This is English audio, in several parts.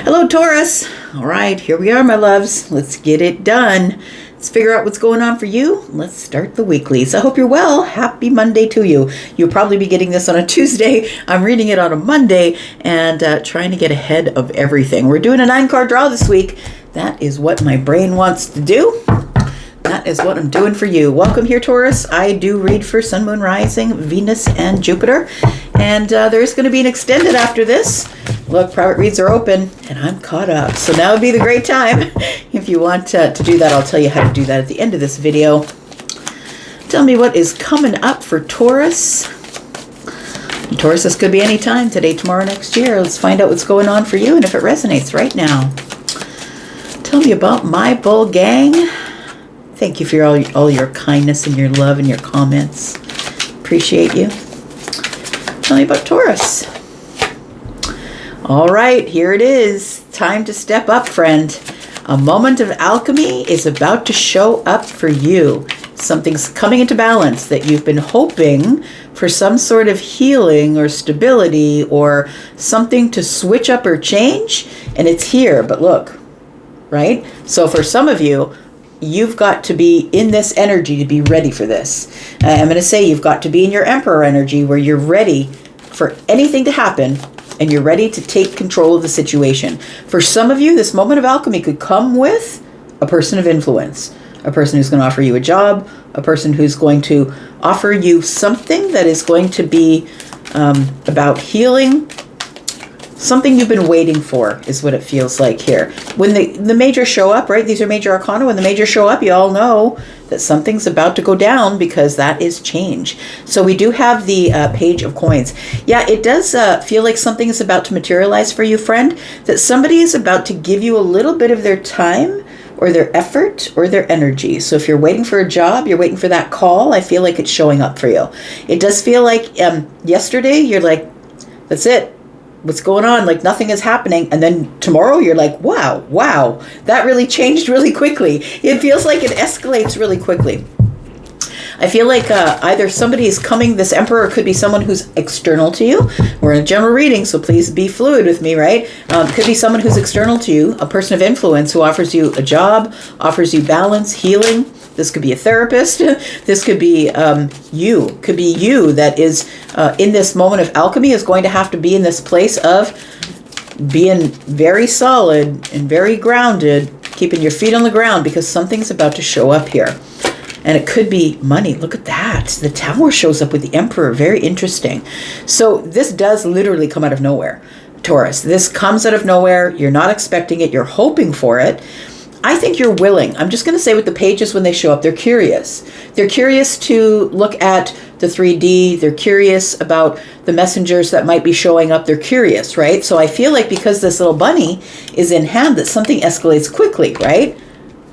Hello, Taurus. All right, here we are, my loves. Let's get it done. Let's figure out what's going on for you. Let's start the weeklies. I hope you're well. Happy Monday to you. You'll probably be getting this on a Tuesday. I'm reading it on a Monday and trying to get ahead of everything. We're doing a 9-card draw this week. That is what my brain wants to do. That is what I'm doing for you. Welcome here, Taurus. I do read for Sun, Moon, Rising, Venus, and Jupiter. And there's going to be an extended after this. Look, private reads are open, and I'm caught up. So now would be the great time. If you want to do that, I'll tell you how to do that at the end of this video. Tell me what is coming up for Taurus. And Taurus, this could be any time, today, tomorrow, next year. Let's find out what's going on for you and if it resonates right now. Tell me about my bull gang. Thank you for all your kindness and your love and your comments. Appreciate you. Tell me about Taurus. All right, here it is. Time to step up, friend. A moment of alchemy is about to show up for you. Something's coming into balance that you've been hoping for, some sort of healing or stability or something to switch up or change, and it's here. But look, right? So for some of you, you've got to be in this energy to be ready for this. I'm going to say you've got to be in your Emperor energy where you're ready for anything to happen and you're ready to take control of the situation. For some of you, this moment of alchemy could come with a person of influence, a person who's going to offer you a job, a person who's going to offer you something that is going to be about healing. Something you've been waiting for is what it feels like here. When the majors show up, right? These are major arcana. When the majors show up, you all know that something's about to go down because that is change. So we do have the Page of Coins. Yeah, it does feel like something is about to materialize for you, friend. That somebody is about to give you a little bit of their time or their effort or their energy. So if you're waiting for a job, you're waiting for that call, I feel like it's showing up for you. It does feel like yesterday you're like, that's it. What's going on? Like nothing is happening. And then tomorrow you're like, wow, that really changed really quickly. It feels like it escalates really quickly. I feel like either somebody is coming, this Emperor could be someone who's external to you. We're in a general reading, so please be fluid with me, right? Could be someone who's external to you, a person of influence who offers you a job, offers you balance, healing. This could be a therapist. This could be you. Could be you that is in this moment of alchemy is going to have to be in this place of being very solid and very grounded, keeping your feet on the ground because something's about to show up here. And it could be money. Look at that. The Tower shows up with the Emperor. Very interesting. So this does literally come out of nowhere, Taurus. This comes out of nowhere. You're not expecting it. You're hoping for it. I think you're willing. I'm just going to say with the pages when they show up, they're curious. They're curious to look at the 3D. They're curious about the messengers that might be showing up. They're curious, right? So I feel like because this little bunny is in hand, that something escalates quickly, right?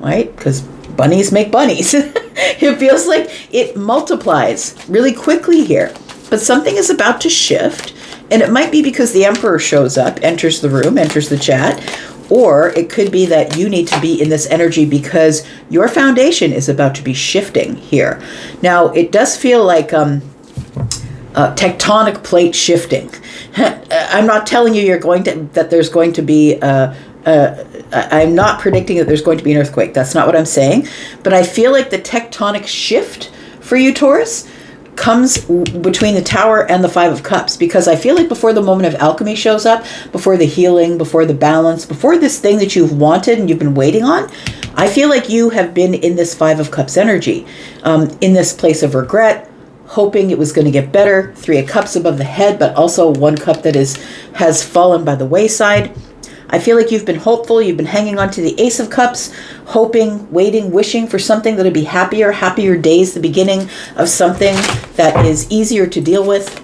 Right? Because bunnies make bunnies. It feels like it multiplies really quickly here. But something is about to shift. And it might be because the Emperor shows up, enters the room, enters the chat. Or it could be that you need to be in this energy because your foundation is about to be shifting here. Now, it does feel like tectonic plate shifting. I'm not telling you that there's going to be I'm not predicting that there's going to be an earthquake. That's not what I'm saying. But I feel like the tectonic shift for you, Taurus, comes between the Tower and the 5 of Cups, because I feel like before the moment of alchemy shows up, before the healing, before the balance, before this thing that you've wanted and you've been waiting on, I feel like you have been in this 5 of Cups energy, in this place of regret, hoping it was going to get better, 3 of Cups above the head, but also 1 cup that has fallen by the wayside. I feel like you've been hopeful. You've been hanging on to the Ace of Cups, hoping, waiting, wishing for something that'll be happier days, the beginning of something that is easier to deal with.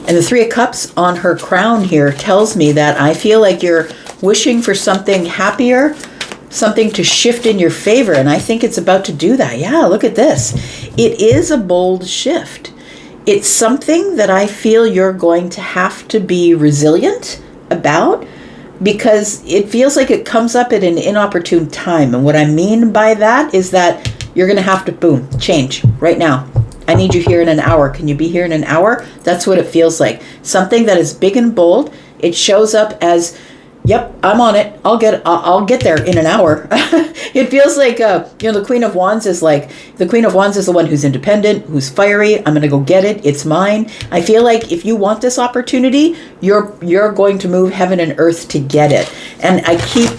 And the 3 of Cups on her crown here tells me that I feel like you're wishing for something happier, something to shift in your favor. And I think it's about to do that. Yeah, look at this. It is a bold shift. It's something that I feel you're going to have to be resilient about, because it feels like it comes up at an inopportune time. And what I mean by that is that you're going to have to, boom, change right now. I need you here in an hour. Can you be here in an hour? That's what it feels like. Something that is big and bold. It shows up as Yep, I'm on it. I'll get there in an hour. It feels like the Queen of Wands is the one who's independent, who's fiery. I'm going to go get it. It's mine. I feel like if you want this opportunity, you're going to move heaven and earth to get it. And I keep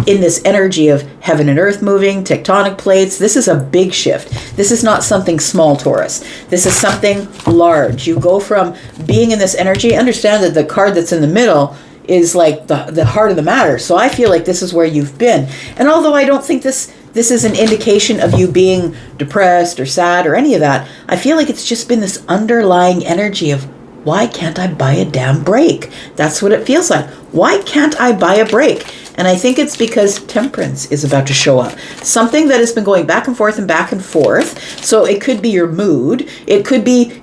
in this energy of heaven and earth moving, tectonic plates. This is a big shift. This is not something small, Taurus. This is something large. You go from being in this energy. Understand that the card that's in the middle is like the heart of the matter. So I feel like this is where you've been. And although I don't think this is an indication of you being depressed or sad or any of that, I feel like it's just been this underlying energy of, why can't I buy a damn break? That's what it feels like. Why can't I buy a break? And I think it's because temperance is about to show up. Something that has been going back and forth and back and forth. So it could be your mood. It could be,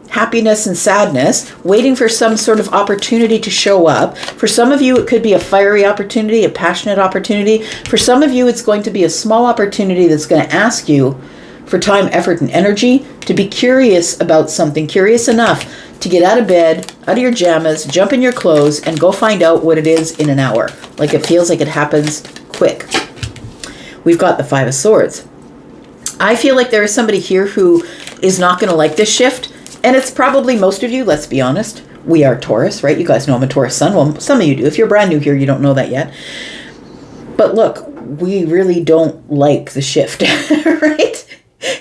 happiness and sadness, waiting for some sort of opportunity to show up. For some of you, it could be a fiery opportunity, a passionate opportunity. For some of you, it's going to be a small opportunity that's going to ask you for time, effort, and energy to be curious about something, curious enough to get out of bed, out of your jammies, jump in your clothes, and go find out what it is in an hour. Like it feels like it happens quick. We've got the Five of Swords. I feel like there is somebody here who is not going to like this shift. And it's probably most of you, let's be honest. We are Taurus, right? You guys know I'm a Taurus sun. Well, some of you do. If you're brand new here, you don't know that yet. But look, we really don't like the shift, right?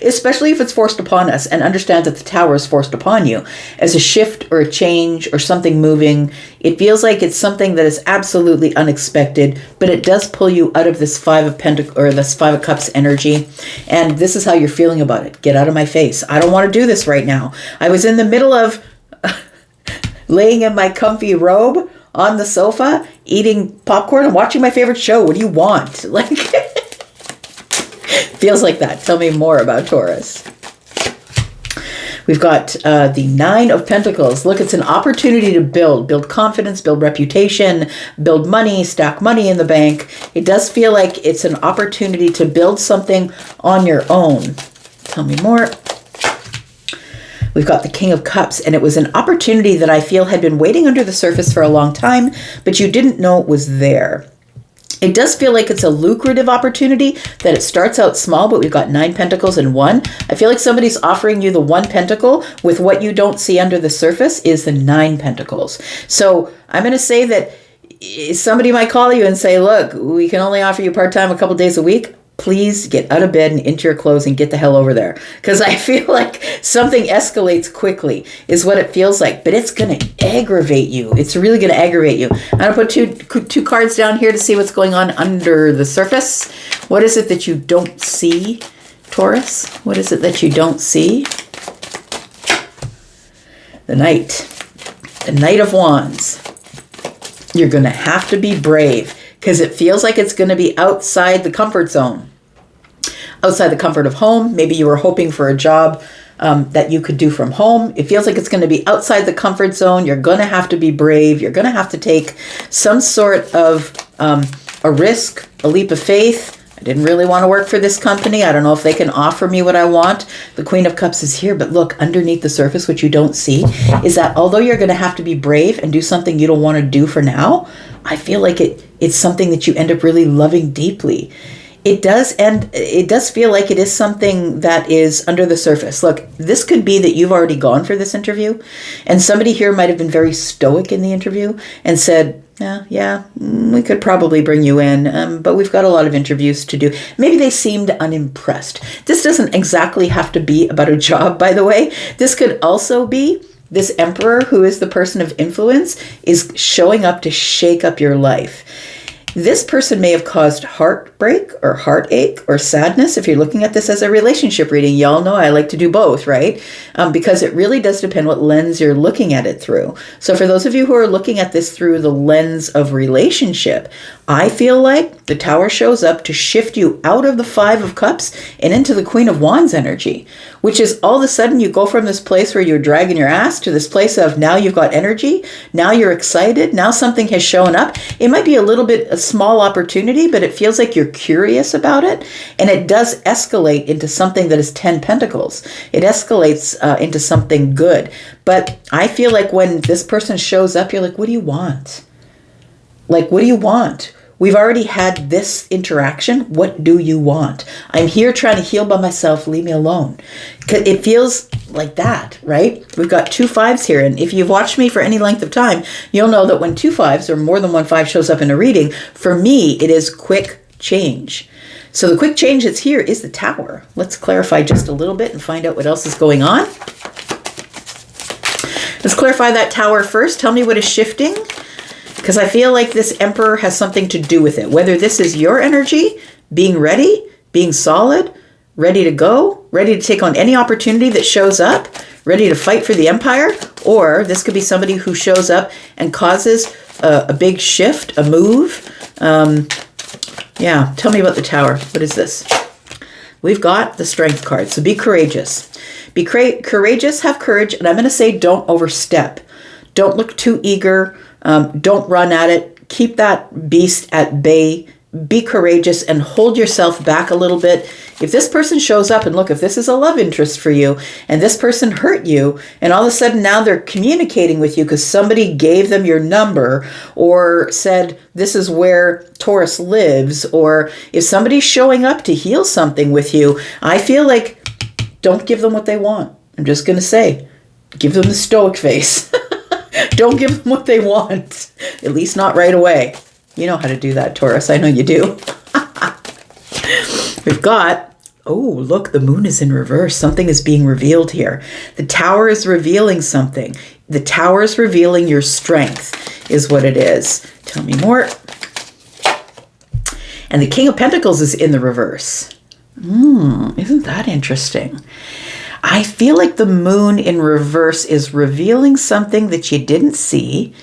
Especially if it's forced upon us, and understand that the Tower is forced upon you as a shift or a change or something moving. It feels like it's something that is absolutely unexpected, but it does pull you out of this Five of Pentacles or this Five of Cups energy. And this is how you're feeling about it. Get out of my face. I don't want to do this right now. I was in the middle of laying in my comfy robe on the sofa, eating popcorn and watching my favorite show. What do you want? Like, feels like that. Tell me more about Taurus. We've got the Nine of Pentacles. Look, it's an opportunity to build confidence, build reputation, build money, stack money in the bank. It does feel like it's an opportunity to build something on your own. Tell me more. We've got the King of Cups, and it was an opportunity that I feel had been waiting under the surface for a long time, but you didn't know it was there. It does feel like it's a lucrative opportunity, that it starts out small, but we've got 9 pentacles and 1. I feel like somebody's offering you the 1 pentacle with what you don't see under the surface is the 9 pentacles. So I'm going to say that somebody might call you and say, look, we can only offer you part-time a couple days a week. Please get out of bed and into your clothes and get the hell over there. Because I feel like something escalates quickly is what it feels like. But it's going to aggravate you. It's really going to aggravate you. I'm going to put two cards down here to see what's going on under the surface. What is it that you don't see, Taurus? What is it that you don't see? The Knight. The Knight of Wands. You're going to have to be brave, because it feels like it's going to be outside the comfort zone, outside the comfort of home. Maybe you were hoping for a job that you could do from home. It feels like it's going to be outside the comfort zone. You're going to have to be brave. You're going to have to take some sort of a risk, a leap of faith. I didn't really want to work for this company. I don't know if they can offer me what I want. The Queen of Cups is here, but look, underneath the surface, what you don't see is that although you're going to have to be brave and do something you don't want to do for now, I feel like it's something that you end up really loving deeply. It does, and it does feel like it is something that is under the surface. Look, this could be that you've already gone for this interview, and somebody here might have been very stoic in the interview and said, yeah, we could probably bring you in, but we've got a lot of interviews to do. Maybe they seemed unimpressed. This doesn't exactly have to be about a job, by the way. This could also be this Emperor, who is the person of influence, is showing up to shake up your life. This person may have caused heartbreak or heartache or sadness. If you're looking at this as a relationship reading, y'all know I like to do both, right? Because it really does depend what lens you're looking at it through. So for those of you who are looking at this through the lens of relationship, I feel like the Tower shows up to shift you out of the Five of Cups and into the Queen of Wands energy, which is all of a sudden you go from this place where you're dragging your ass to this place of now you've got energy, now you're excited, now something has shown up. It might be a little bit a small opportunity, but it feels like you're curious about it, and it does escalate into something that is 10 pentacles. It escalates into something good. But I feel like when this person shows up, you're like, what do you want? Like, what do you want? We've already had this interaction. What do you want? I'm here trying to heal by myself. Leave me alone. It feels like that, right? We've got 2 5s here. And if you've watched me for any length of time, you'll know that when 2 5s or more than 1 5 shows up in a reading, for me, it is quick change. So the quick change that's here is the Tower. Let's clarify just a little bit and find out what else is going on. Let's clarify that Tower first. Tell me what is shifting. Because I feel like this Emperor has something to do with it. Whether this is your energy, being ready, being solid, ready to go, ready to take on any opportunity that shows up, ready to fight for the Empire, or this could be somebody who shows up and causes a big shift, a move. Yeah, tell me about the Tower. What is this? We've got the Strength card, so be courageous. Be courageous, have courage, and I'm going to say don't overstep. Don't look too eager. Don't run at it. Keep that beast at bay. Be courageous and hold yourself back a little bit. If this person shows up and look, if this is a love interest for you and this person hurt you and all of a sudden now they're communicating with you because somebody gave them your number or said this is where Taurus lives, or if somebody's showing up to heal something with you, I feel like don't give them what they want. I'm just going to say, give them the stoic face. Don't give them what they want, at least not right away. You know how to do that, Taurus. I know you do. We've got, oh, look, the moon is in reverse. Something is being revealed here. The Tower is revealing something. The Tower is revealing your strength is what it is. Tell me more. And the King of Pentacles is in the reverse. Isn't that interesting? I feel like the moon in reverse is revealing something that you didn't see.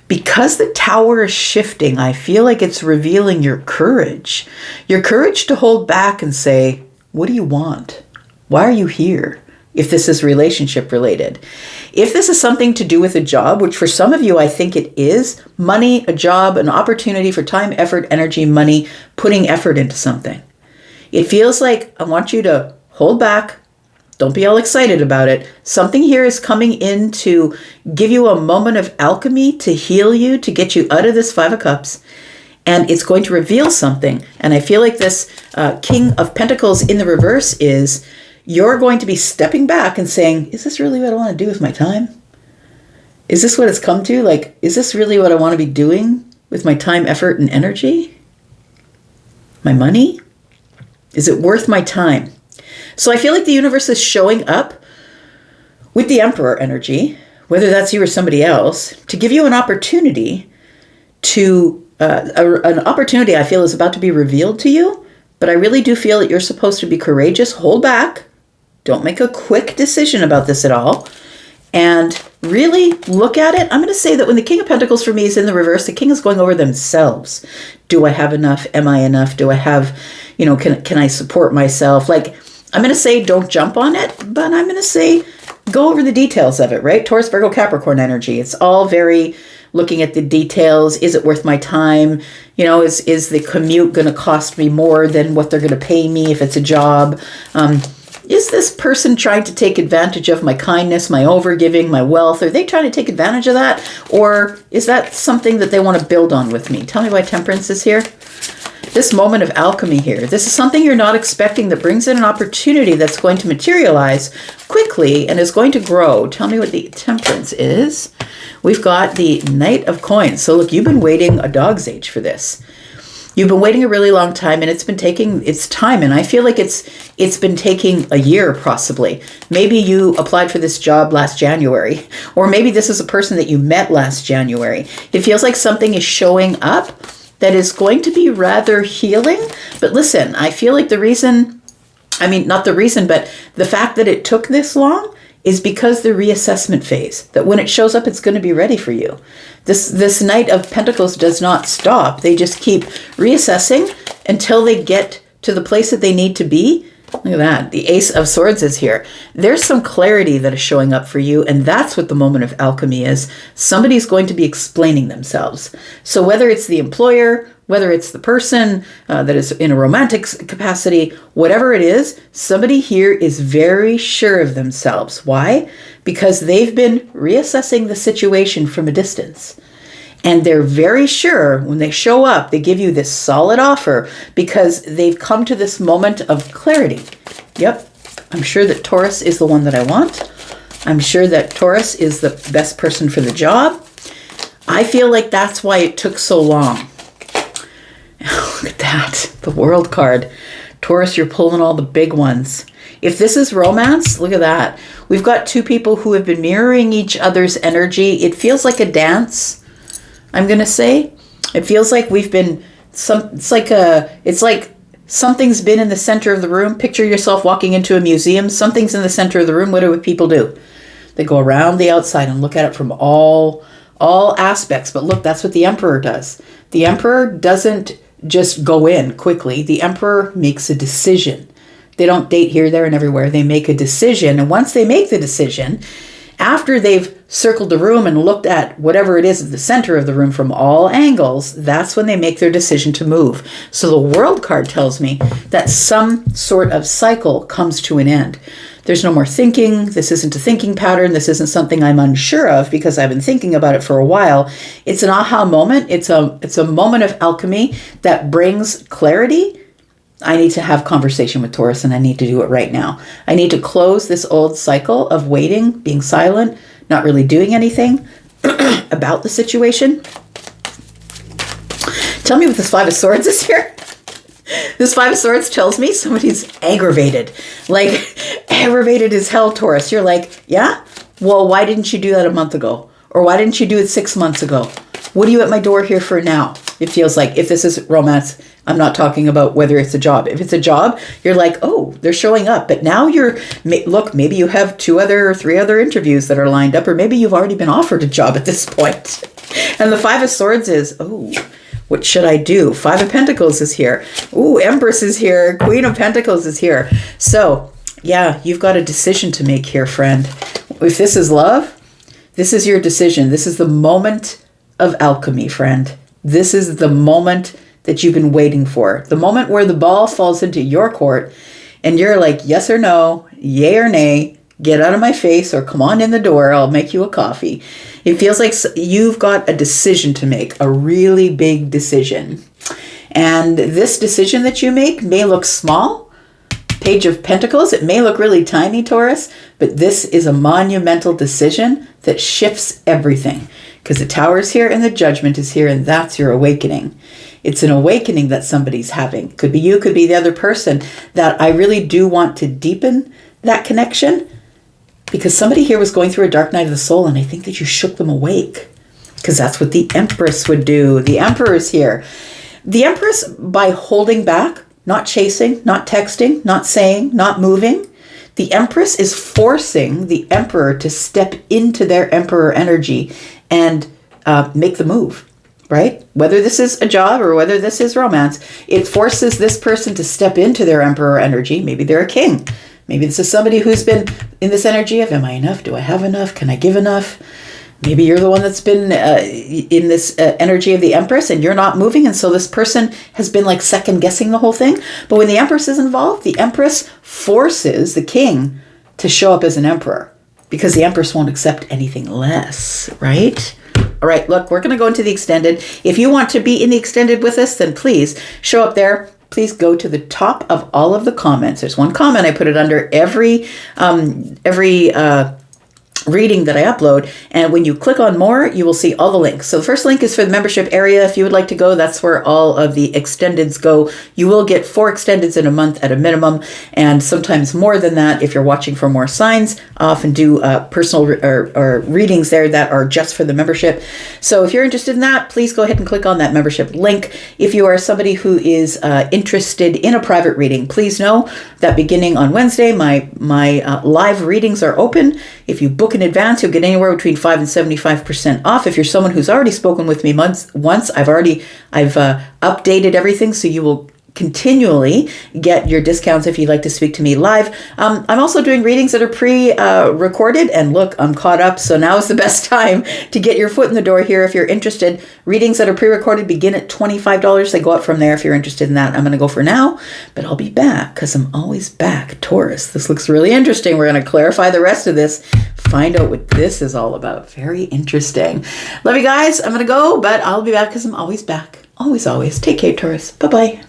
Because the Tower is shifting, I feel like it's revealing your courage. Your courage to hold back and say, what do you want? Why are you here? If this is relationship related. If this is something to do with a job, which for some of you I think it is, money, a job, an opportunity for time, effort, energy, money, putting effort into something. It feels like I want you to hold back. Don't be all excited about it. Something here is coming in to give you a moment of alchemy, to heal you, to get you out of this 5 of Cups. And it's going to reveal something. And I feel like this King of Pentacles in the reverse is you're going to be stepping back and saying, is this really what I want to do with my time? Is this what it's come to? Like, is this really what I want to be doing with my time, effort, and energy? My money? Is it worth my time? So I feel like the universe is showing up with the Emperor energy, whether that's you or somebody else, to give you an opportunity to, an opportunity I feel is about to be revealed to you, but I really do feel that you're supposed to be courageous, hold back, don't make a quick decision about this at all, and really look at it. I'm going to say that when the King of Pentacles for me is in the reverse, the King is going over themselves. Do I have enough? Am I enough? Do I have, can I support myself? Like, I'm going to say don't jump on it, but I'm going to say go over the details of it, right? Taurus, Virgo, Capricorn energy. It's all very looking at the details. Is it worth my time? Is the commute going to cost me more than what they're going to pay me if it's a job? Is this person trying to take advantage of my kindness, my overgiving, my wealth? Are they trying to take advantage of that? Or is that something that they want to build on with me? Tell me why Temperance is here. This moment of alchemy here. This is something you're not expecting that brings in an opportunity that's going to materialize quickly and is going to grow. Tell me what the Temperance is. We've got the Knight of Coins. So look, you've been waiting a dog's age for this. You've been waiting a really long time and it's been taking its time. And I feel like it's been taking a year possibly. Maybe you applied for this job last January, or maybe this is a person that you met last January. It feels like something is showing up that is going to be rather healing. But listen, I feel like the reason, not the reason, but the fact that it took this long is because the reassessment phase, that when it shows up, it's going to be ready for you. This Knight of Pentacles does not stop. They just keep reassessing until they get to the place that they need to be. Look at that. The Ace of Swords is here. There's some clarity that is showing up for you, and that's what the moment of alchemy is. Somebody's going to be explaining themselves. So whether it's the employer, whether it's the person that is in a romantic capacity, whatever it is, somebody here is very sure of themselves. Why? Because they've been reassessing the situation from a distance. And they're very sure when they show up, they give you this solid offer because they've come to this moment of clarity. Yep, I'm sure that Taurus is the one that I want. I'm sure that Taurus is the best person for the job. I feel like that's why it took so long. Look at that, the World card. Taurus, you're pulling all the big ones. If this is romance, look at that. We've got two people who have been mirroring each other's energy. It feels like a dance, I'm going to say. It feels like we've been, it's like something's been in the center of the room. Picture yourself walking into a museum. Something's in the center of the room. What do people do? They go around the outside and look at it from all aspects. But look, that's what the Emperor does. The Emperor doesn't just go in quickly. The Emperor makes a decision. They don't date here, there, and everywhere. They make a decision. And once they make the decision, after they've circled the room and looked at whatever it is at the center of the room from all angles, that's when they make their decision to move. So the World card tells me that some sort of cycle comes to an end. There's no more thinking. This isn't a thinking pattern. This isn't something I'm unsure of because I've been thinking about it for a while. It's an aha moment. It's a moment of alchemy that brings clarity. I need to have conversation with Taurus, and I need to do it right now. I need to close this old cycle of waiting, being silent, not really doing anything about the situation. Tell me what this Five of Swords is here. This Five of Swords tells me somebody's aggravated. Like, aggravated as hell, Taurus. You're like, yeah? Well, why didn't you do that a month ago? Or why didn't you do it 6 months ago? What are you at my door here for now? It feels like, if this is romance, I'm not talking about whether it's a job. If it's a job, you're like, oh, they're showing up. But now look, maybe you have 2 or 3 other interviews that are lined up, or maybe you've already been offered a job at this point. And the Five of Swords is, oh, what should I do? 5 of Pentacles is here. Ooh, Empress is here. Queen of Pentacles is here. So, yeah, you've got a decision to make here, friend. If this is love, this is your decision. This is the moment of alchemy, friend. This is the moment that you've been waiting for. The moment where the ball falls into your court and you're like, yes or no, yay or nay, get out of my face or come on in the door, I'll make you a coffee. It feels like you've got a decision to make, a really big decision. And this decision that you make may look small. Page of Pentacles, it may look really tiny, Taurus, but this is a monumental decision that shifts everything. Because the Tower is here and the Judgment is here, and that's your awakening. It's an awakening that somebody's having. Could be you, could be the other person, that I really do want to deepen that connection, because somebody here was going through a dark night of the soul, and I think that you shook them awake, because that's what the Empress would do. The Emperor is here. The Empress, by holding back, not chasing, not texting, not saying, not moving, the Empress is forcing the Emperor to step into their Emperor energy and make the move, right? Whether this is a job or whether this is romance, it forces this person to step into their Emperor energy. Maybe they're a king. Maybe this is somebody who's been in this energy of, am I enough? Do I have enough? Can I give enough? Maybe you're the one that's been in this energy of the Empress and you're not moving. And so this person has been like second guessing the whole thing. But when the Empress is involved, the Empress forces the king to show up as an emperor, because the Empress won't accept anything less, right? All right, look, we're going to go into the extended. If you want to be in the extended with us, then please show up there. Please go to the top of all of the comments. There's one comment. I put it under every reading that I upload, and when you click on more, you will see all the links. So the first link is for the membership area. If you would like to go, that's where all of the extendeds go. You will get 4 extendeds in a month at a minimum, and sometimes more than that if you're watching for more signs. I often do personal or readings there that are just for the membership. So if you're interested in that, please go ahead and click on that membership link. If you are somebody who is interested in a private reading, please know that beginning on Wednesday, my live readings are open. If you book in advance, you'll get anywhere between 5 and 75% off. If you're someone who's already spoken with me once, I've updated everything, so you will continually get your discounts if you'd like to speak to me live. I'm also doing readings that are pre-recorded, and look, I'm caught up, so now is the best time to get your foot in the door here if you're interested. Readings that are pre-recorded begin at $25. They go up from there if you're interested in that. I'm going to go for now, but I'll be back because I'm always back. Taurus, this looks really interesting. We're going to clarify the rest of this, find out what this is all about. Very interesting. Love you guys. I'm going to go, but I'll be back because I'm always back. Always, always. Take care, Taurus. Bye-bye.